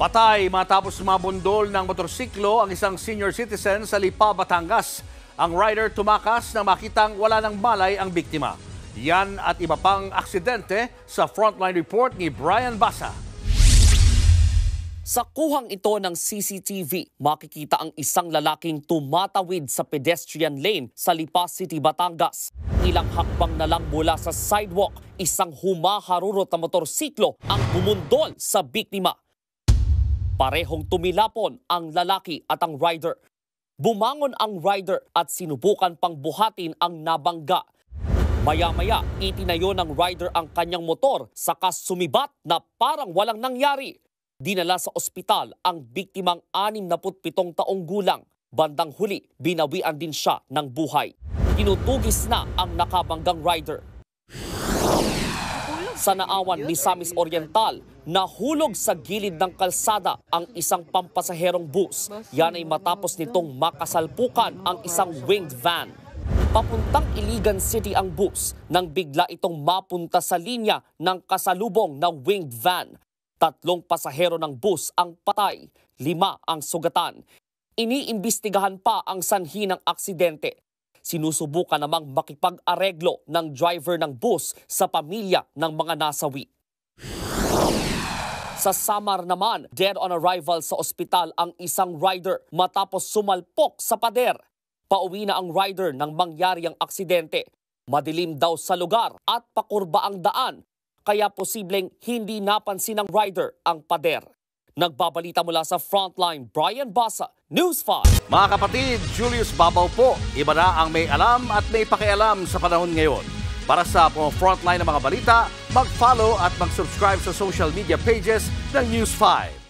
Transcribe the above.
Patay matapos mabundol ng motorsiklo ang isang senior citizen sa Lipa, Batangas. Ang rider tumakas na makitang wala ng malay ang biktima. Yan at iba pang aksidente sa Frontline Report ni Brian Basa. Sa kuhang ito ng CCTV, makikita ang isang lalaking tumatawid sa pedestrian lane sa Lipa City, Batangas. Ilang hakbang na lang mula sa sidewalk, isang humaharurot na motorsiklo ang bumundol sa biktima. Parehong tumilapon ang lalaki at ang rider. Bumangon ang rider at sinubukan pang buhatin ang nabangga. Maya-maya, itinayo ng rider ang kanyang motor saka sumibat na parang walang nangyari. Dinala sa ospital ang biktimang 67 taong gulang. Bandang huli, binawian din siya ng buhay. Tinutugis na ang nakabanggang rider. Sa Naawan, Misamis Oriental, nahulog sa gilid ng kalsada ang isang pampasaherong bus. Yan ay matapos nitong makasalpukan ang isang winged van. Papuntang Iligan City ang bus nang bigla itong mapunta sa linya ng kasalubong na winged van. 3 pasahero ng bus ang patay, 5 ang sugatan. Iniimbestigahan pa ang sanhi ng aksidente. Sinusubukan namang makipag-areglo ng driver ng bus sa pamilya ng mga nasawi. Sa Samar naman, dead on arrival sa ospital ang isang rider matapos sumalpok sa pader. Pauwi na ang rider nang mangyari ang aksidente. Madilim daw sa lugar at pakurba ang daan, kaya posibleng hindi napansin ng rider ang pader. Nagbabalita mula sa Frontline, Brian Basa, News 5. Mga kapatid, Julius Babaw po. Iba na ang may alam at may pakialam sa panahon ngayon. Para sa Frontline ng mga balita, mag-follow at mag-subscribe sa social media pages ng News 5.